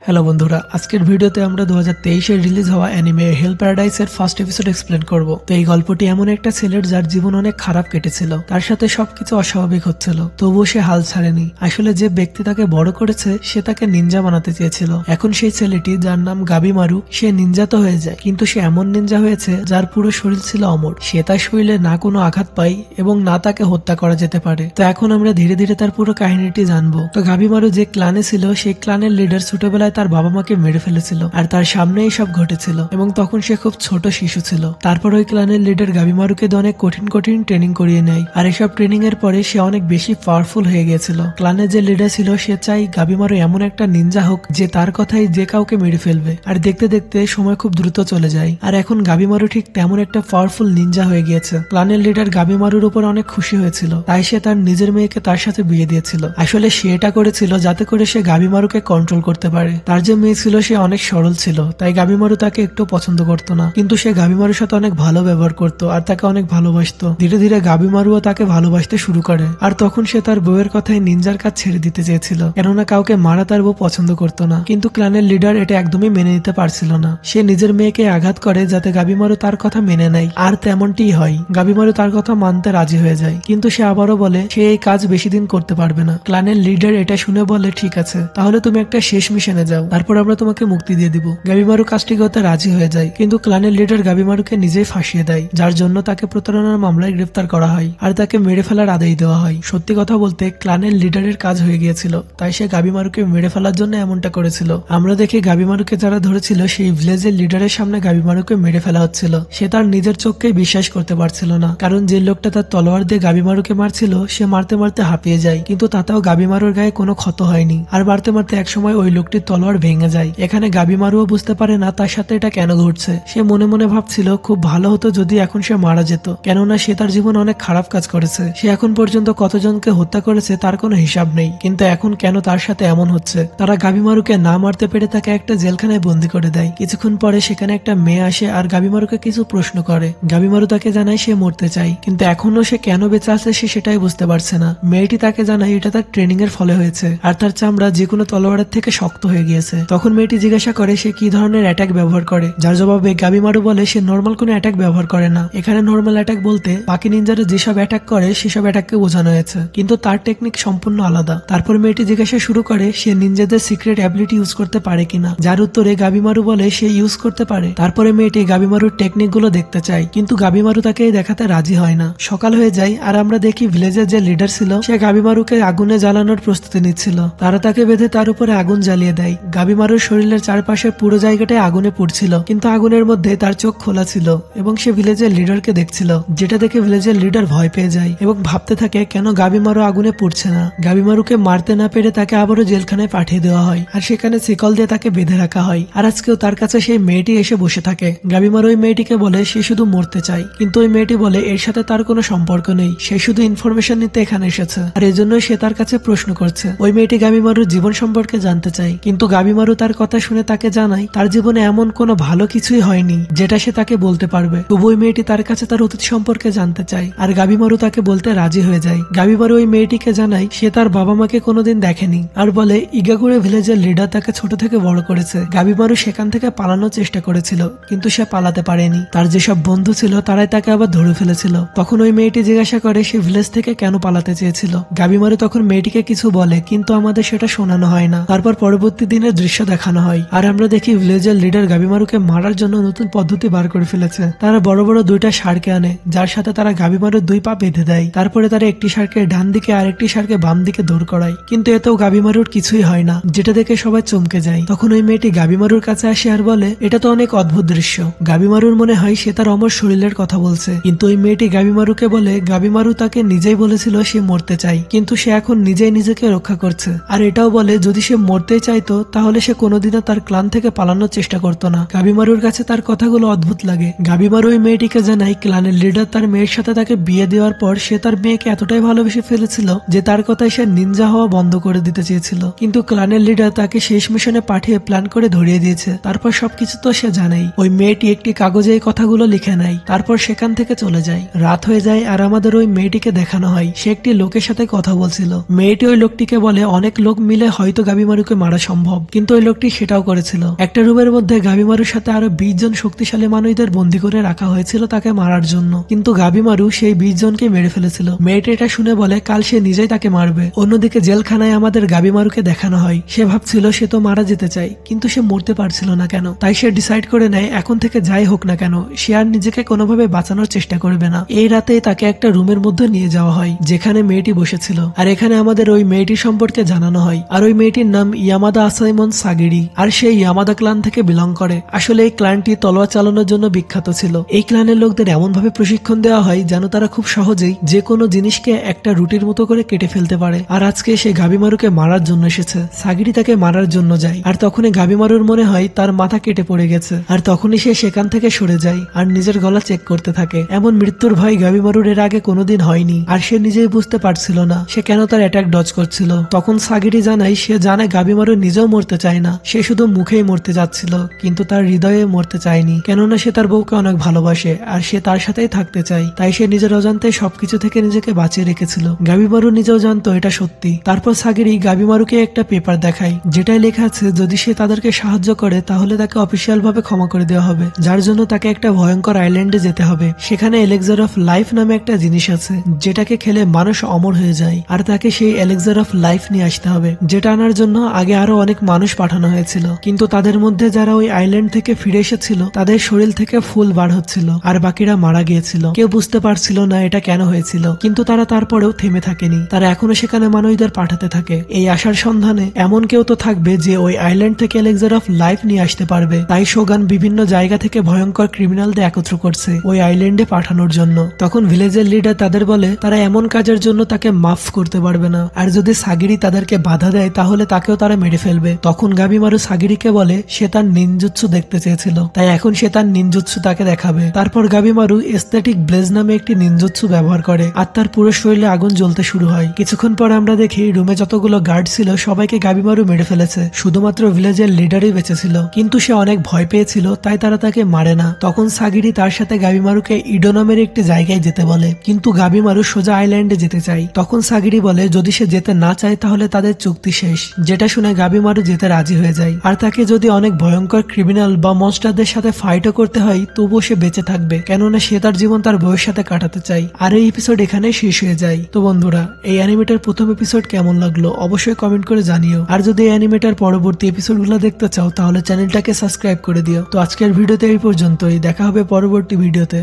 Hello বন্ধুরা, আজকের ভিডিওতে আমরা 2023 এর রিলিজ হওয়া অ্যানিমে হেল প্যারাডাইসের ফার্স্ট এপিসোড এক্সপ্লেন করব। তো এই গল্পটি এমন একটা ছেলের যার জীবন অনেক খারাপ কেটেছিল, তার সাথে সবকিছু অস্বাভাবিক হচ্ছিল, তবুও সে হাল ছাড়েনি। আসলে যে ব্যক্তি তাকে বড় করেছে সে তাকে নিনজা বানাতে চেয়েছিল। এখন সেই ছেলেটি যার নাম গাবিমারু, সে নিনজা তো হয়ে যায়, কিন্তু সে এমন নিনজা হয়েছে যার পুরো শরীর ছিল অমর। সে তার শরীরে না কোনো আঘাত পায় এবং না তাকে হত্যা করা যেতে পারে। তো এখন আমরা ধীরে ধীরে তার পুরো কাহিনীটি জানবো। তো গাবিমারু যে ক্লানে ছিল সেই ক্লানের লিডার ছোটবেলায় তার বাবা মাকে মেরে ফেলেছিল আর তার সামনেই সব ঘটেছিল, এবং তখন সে খুব ছোট শিশু ছিল। তারপর ওই ক্লানের লিডার গাবিমারুকে অনেক কঠিন কঠিন ট্রেনিং করিয়ে নেয়, আর এসব ট্রেনিং এর পরে সে অনেক বেশি পাওয়ারফুল হয়ে গিয়েছিল। ক্লানের যে লিডার ছিল সে চাই গাবিমারু এমন একটা নিনজা হোক যে তার কথাই যে কাউকে মেরে ফেলবে। আর দেখতে দেখতে সময় খুব দ্রুত চলে যায়, আর এখন গাবিমারু ঠিক তেমন একটা পাওয়ারফুল নিনজা হয়ে গিয়েছে। ক্লানের লিডার গাবিমারুর উপর অনেক খুশি হয়েছিল, তাই সে তার নিজের মেয়েকে তার সাথে বিয়ে দিয়েছিল। আসলে সে এটা করেছিল যাতে করে সে গাবিমারুকে কন্ট্রোল করতে পারে। তার যে মেয়ে ছিল সে অনেক সরল ছিল, তাই গাবিমারু তাকে একটু পছন্দ করতো না, কিন্তু সে গাবিমারুর সাথে অনেক ভালো ব্যবহার করতো আর তাকে অনেক ভালোবাসতো। ধীরে ধীরে গাবিমারুও তাকে ভালোবাসতে শুরু করে, আর তখন সে তার বউয়ের কথায় নিনজার কাজ ছেড়ে দিতে চেয়েছিল, কেননা কাউকে মারা তার বউ পছন্দ করতো না। কিন্তু ক্লানের লিডার এটা একদমই মেনে নিতে পারছিল না। সে নিজের মেয়েকে আঘাত করে যাতে গাবিমারু তার কথা মেনে নেয়, আর তেমনটিই হয়। গাবিমারু তার কথা মানতে রাজি হয়ে যায়, কিন্তু সে আবারও বলে সে এই কাজ বেশি দিন করতে পারবে না। ক্লানের লিডার এটা শুনে বলে ঠিক আছে, তাহলে তুমি একটা শেষ মিশনে যাও, তারপর আমরা তোমাকে মুক্তি দিয়ে দিব। গাবিমারু কাজটি করতে রাজি হয়ে যায়, কিন্তু ক্লানের লিডার গাবিমারুকে নিজেই ফাঁসিয়ে দেয়, যার জন্য তাকে প্রতারণার মামলায় গ্রেফতার করা হয় আর তাকে মেরে ফেলার আদেশ দেওয়া হয়। সত্যি কথা বলতে ক্লানের লিডারের কাজ হয়ে গিয়েছিল, তাই সে গাবিমারুকে মেরে ফেলার জন্য এমনটা করেছিল। আমরা দেখি গাবিমারুকে যারা ধরেছিল সেই ভিলেজের লিডারের সামনে গাবিমারুকে মেরে ফেলা হচ্ছিল। সে তার নিজের চোখকেই বিশ্বাস করতে পারছিল না, কারণ যে লোকটা তার তলোয়ার দিয়ে গাবিমারুকে মারছিল সে মারতে মারতে হাঁপিয়ে যায়, কিন্তু তাতেও গাবিমারুর গায়ে কোনো ক্ষত হয়নি। আর মারতে মারতে একসময় ওই লোকটির তলোয়ার ভেঙে যায়। এখানে গাবিমারুও বুঝতে পারে না তার সাথে এটা কেন ঘটছে। সে মনে মনে ভাবছিল খুব ভালো হতো যদি এখন সে মারা যেত, কেননা সে তার জীবনে অনেক খারাপ কাজ করেছে। সে এখন পর্যন্ত কতজনকে হত্যা করেছে তার কোনো হিসাব নেই, কিন্তু এখন কেন তার সাথে এমন হচ্ছে। তারা গাবিমারুকে না মারতে পেরে তাকে একটা জেলখানায় বন্দি করে দেয়। কিছুক্ষণ পরে সেখানে একটা মেয়ে আসে আর গাবিমারুকে কিছু প্রশ্ন করে। গাবিমারু তাকে জানায় সে মরতে চায়, কিন্তু এখনো সে কেন বেঁচে আছে সে সেটাই বুঝতে পারছে না। মেয়েটি তাকে জানায় এটা তার ট্রেনিং এর ফলে হয়েছে, আর তার চামড়া যে কোনো তলোয়ারের থেকে শক্ত হয়ে গিয়েছে। তখন মেয়েটি জিজ্ঞাসা করে সে কি ধরনের অ্যাটাক ব্যবহার করে, যার জবাবে গাবিমারু বলে সে নর্মাল কোনো অ্যাটাক ব্যবহার করে না। এখানে নর্মাল অ্যাটাক বলতে বাকি নিনজারা যেসব অ্যাটাক করে সেসব অ্যাটাককে বোঝানো হয়েছে, কিন্তু তার টেকনিক সম্পূর্ণ আলাদা। তারপর মেয়েটি জিজ্ঞাসা শুরু করে সে নিনজাদের সিক্রেট অ্যাবিলিটি ইউজ করতে পারে কিনা, যার উত্তরে গাবিমারু বলে সে ইউজ করতে পারে। তারপরে মেয়েটি গাবিমারুর টেকনিক গুলো দেখতে চায়, কিন্তু গাবিমারু তাকে দেখাতে রাজি হয় না। সকাল হয়ে যায় আর আমরা দেখি ভিলেজের যে লিডার ছিল সে গাবিমারুকে আগুনে জ্বালানোর প্রস্তুতি নিচ্ছিল। তারা তাকে বেঁধে তার উপরে আগুন জ্বালিয়ে দেয়। গাবিমারুর শরীরের চারপাশে পুরো জায়গাটায় আগুনে পুড়ছিল, কিন্তু আগুনের মধ্যে তার চোখ খোলা ছিল এবং সে ভিলেজের লিডারকে দেখছিল, যেটা দেখে ভিলেজের লিডার ভয় পেয়ে যায় এবং ভাবতে থাকে কেন গাবিমারু আগুনে পুড়ছে না। গাবিমারুকে মারতে না পেরে তাকে আবারও জেলখানায় পাঠিয়ে দেওয়া হয়, আর সেখানে শিকল দিয়ে তাকে বেঁধে রাখা হয়। আর আজকেও তার কাছে সেই মেয়েটি এসে বসে থাকে। গাবিমারু ওই মেয়েটিকে বলে সে শুধু মরতে চায়, কিন্তু ওই মেয়েটি বলে এর সাথে তার কোনো সম্পর্ক নেই, সে শুধু ইনফরমেশন নিতে এখানে এসেছে, আর এজন্যই সে তার কাছে প্রশ্ন করছে। ওই মেয়েটি গাবিমারুর জীবন সম্পর্কে জানতে চায়, কিন্তু গাবিমারু তার কথা শুনে তাকে জানায় তার জীবনে এমন কোনো ভালো কিছুই হয়নি যেটা সে তাকে বলতে পারবে। তবু ওই মেয়েটি তার কাছে তার অতীত সম্পর্কে জানতে চায়, আর গাবিমারু তাকে বলতে রাজি হয়ে যায়। গাবিমারু ওই মেয়েটিকে জানায় সে তার বাবা মাকে কোনোদিন দেখেনি, আর বলে ইগাগুড়ে ভিলেজের লিডার তাকে ছোট থেকে বড় করেছে। গাবিমারু সেখান থেকে পালানোর চেষ্টা করেছিল, কিন্তু সে পালাতে পারেনি। তার যেসব বন্ধু ছিল তারাই তাকে আবার ধরে ফেলেছিল। তখন ওই মেয়েটি জিজ্ঞাসা করে সে ভিলেজ থেকে কেন পালাতে চেয়েছিল। গাবিমারু তখন মেয়েটিকে কিছু বলে, কিন্তু আমাদের সেটা শোনানো হয় না। তারপর পরবর্তী দিনের দৃশ্য দেখানো হয়, আর আমরা দেখি ভিলেজের লিডার গাবিমারুকে মারার জন্য নতুন পদ্ধতি বার করে ফেলেছে। তারা বড় বড় দুইটা ষাঁড়কে আনে, যার সাথে তারা গাবিমারুর দুই পা বেঁধে দেয়। তারপরে তারা একটি ষাঁড়কে ডান দিকে আর একটি ষাঁড়কে বাম দিকে দৌড় করায়, কিন্তু এতেও গাবিমারুর কিছুই হয় না, যেটা দেখে সবাই চমকে যায়। তখন ওই মেয়েটি গাবিমারুর কাছে আসে আর বলে এটা তো অনেক অদ্ভুত দৃশ্য। গাবিমারুর মনে হয় সে তার অমর শরীরের কথা বলছে, কিন্তু ওই মেয়েটি গাবিমারুকে বলে গাবিমারু তাকে নিজেই বলেছিল সে মরতে চায়, কিন্তু সে এখন নিজেই নিজেকে রক্ষা করছে। আর এটাও বলে যদি সে মরতেই চাইতো তাহলে সে কোনোদিনও তার ক্লান থেকে পালানোর চেষ্টা করতো না। গাবিমারুর কাছে তার কথাগুলো অদ্ভুত লাগে। গাবিমারু ওই মেয়েটিকে জানায় ক্লানের লিডার তার মেয়ের সাথে তাকে বিয়ে দেওয়ার পর সে তার মেয়েকে এতটাই ভালোবেসে ফেলেছিল যে তার কথায় সে নিনজা হওয়া বন্ধ করে দিতে চেয়েছিল, কিন্তু ক্লানের লিডার তাকে শেষ মিশনে পাঠিয়ে প্ল্যান করে ধরিয়ে দিয়েছে। তারপর সবকিছু তো সে জানেই। ওই মেয়েটি একটি কাগজে এই কথাগুলো লিখে নেয়, তারপর সেখান থেকে চলে যায়। রাত হয়ে যায় আর আমাদের ওই মেয়েটিকে দেখানো হয় সে একটি লোকের সাথে কথা বলছিল। মেয়েটি ওই লোকটিকে বলে অনেক লোক মিলে হয়তো গাবিমারুকে মারা সম্ভব, সম্ভব, কিন্তু ওই লোকটি সেটাও করেছিল। একটা রুমের মধ্যে গাবিমারুর সাথে আরো 20 জন শক্তিশালী মানুষদের বন্দী করে রাখা হয়েছিল তাকে মারার জন্য, কিন্তু গাবিমারু সেই 20 জনকে মেরে ফেলেছিল। মেয়েটা এটা শুনে বলে কাল সে নিজেই তাকে মারবে। অন্যদিকে জেলখানায় আমাদের গাবিমারুকে দেখানো হয়, সে ভাবছিল সে তো মারা যেতে চায়, কিন্তু সে মরতে পারছিল না কেন। তাই সে ডিসাইড করে নেয় এখন থেকে যাই হোক না কেন সে আর নিজেকে কোনোভাবে বাঁচানোর চেষ্টা করবে না। এই রাতেই তাকে একটা রুমের মধ্যে নিয়ে যাওয়া হয় যেখানে মেয়েটি বসেছিল, আর এখানে আমাদের ওই মেয়েটির সম্পর্কে জানানো হয়। আর ওই মেয়েটির নাম ইয়ামাদা আসাইমন সাগিরি, আর সেই ইয়ামাদা ক্লান থেকে বিলং করে। আসলে এই ক্লানটি তলোয়ার চালানোর জন্য বিখ্যাত ছিল। এই ক্লানের লোকদের এমন ভাবে প্রশিক্ষণ দেওয়া হয় যেন তারা খুব সহজেই যে কোনো জিনিসকে একটা রুটির মতো করে কেটে ফেলতে পারে। আর আজকে সে গাবিমারুকে মারার জন্য এসেছে। সাগিরি তাকে মারার জন্য যায়, আর তখনই গাবিমারুর মনে হয় তার মাথা কেটে পড়ে গেছে, আর তখনই সে সেখান থেকে সরে যায় আর নিজের গলা চেক করতে থাকে। এমন মৃত্যুর ভয় গাবিমারুর এর আগে কোনোদিন হয়নি, আর সে নিজেই বুঝতে পারছিল না সে কেন তার অ্যাটাক ডজ করছিল। তখন সাগিরি জানায় সে জানে গাবিমারু নিজেও মরতে চায় না, সে শুধু মুখেই মরতে যাচ্ছিল, কিন্তু তার হৃদয়ে মরতে চায়নি, কেননা সে তার বউকে অনেক ভালোবাসে আর সে তার সাথেই থাকতে চায়। তাই সে নিজের অজান্তে সবকিছু থেকে নিজেকে বাঁচিয়ে রেখেছিল। গাবিমারু নিজেও জানতো এটা সত্যি। তারপর সাগিরি গাবিমারুকে একটা পেপার দেখায় যেটাই লেখা আছে যদি সে তাদেরকে সাহায্য করে তাহলে তাকে অফিসিয়াল ভাবে ক্ষমা করে দেওয়া হবে, যার জন্য তাকে একটা ভয়ঙ্কর আইল্যান্ডে যেতে হবে। সেখানে এলেক্সার অফ লাইফ নামে একটা জিনিস আছে যেটাকে খেলে মানুষ অমর হয়ে যায়, আর তাকে সেই এলেক্সার অফ লাইফ নিয়ে আসতে হবে, যেটা আনার জন্য আগে আরো অনেক মানুষ পাঠানো হয়েছিল, কিন্তু তাদের মধ্যে যারা ওই আইল্যান্ড থেকে ফিরে এসেছিল তাদের শরীর থেকে ফুল বার হচ্ছিল আর বাকিরা মারা গিয়েছিল। কেউ বুঝতে পারছিল না এটা কেন হয়েছিল, কিন্তু তারা তারপরেও থেমে থাকেনি, তারা এখনো সেখানে মানুষদের পাঠাতে থাকে এই আশার সন্ধানে এমন কেউ তো থাকবে যে ওই আইল্যান্ড থেকে এলেক্সার অফ লাইফ নিয়ে আসতে পারবে। তাই শোগান বিভিন্ন জায়গা থেকে ভয়ঙ্কর ক্রিমিনালদের একত্র করছে ওই আইল্যান্ডে পাঠানোর জন্য। তখন ভিলেজের লিডার তাদের বলে তারা এমন কাজের জন্য তাকে মাফ করতে পারবে না, আর যদি সাগিরি তাদেরকে বাধা দেয় তাহলে তাকেও তারা মেরে ফেলবে। তখন গাবিমারু সাগিরিকে বলে সে তার নিনজুৎসু দেখতে চেয়েছিল, তাই এখন সে তার নিনজুৎসু তাকে দেখাবে। তারপর গাবিমারু এস্থেটিক ব্লেজ নামে একটি নিনজুৎসু ব্যবহার করে আর তার পুরো শরীরে আগুন জ্বলতে শুরু হয়। কিছুক্ষণ পর আমরা দেখি রুমে যতগুলো গার্ড ছিল সবাইকে গাবিমারু মেরে ফেলেছে, শুধুমাত্র ভিলেজের লিডারই বেঁচে ছিল, কিন্তু সে অনেক ভয় পেয়েছিল তাই তারা তাকে মারে না। তখন সাগিরি তার সাথে গাবিমারুকে ইডো নামের একটি জায়গায় যেতে বলে, কিন্তু গাবিমারু সোজা আইল্যান্ডে যেতে চায়। তখন সাগিরি বলে যদি সে যেতে না চায় তাহলে তাদের চুক্তি শেষ, যেটা শুনে গাবিমারু যেতে রাজি হয়ে যায়। আর তাকে যদি অনেক ভয়ঙ্কর ক্রিমিনাল বা মনস্টারদের সাথে ফাইটও করতে হয় তবুও সে বেঁচে থাকবে, কেননা সে তার জীবন তার বউয়ের সাথে কাটাতে চায়। আর এই এপিসোড এখানে শেষ হয়ে যায়। তো বন্ধুরা, এই অ্যানিমেটার প্রথম এপিসোড কেমন লাগলো অবশ্যই কমেন্ট করে জানিও, আর যদি এই অ্যানিমেটার পরবর্তী এপিসোডগুলো দেখতে চাও তাহলে চ্যানেলটাকে সাবস্ক্রাইব করে দিও। তো আজকের ভিডিওতে এই পর্যন্তই, দেখা হবে পরবর্তী ভিডিওতে।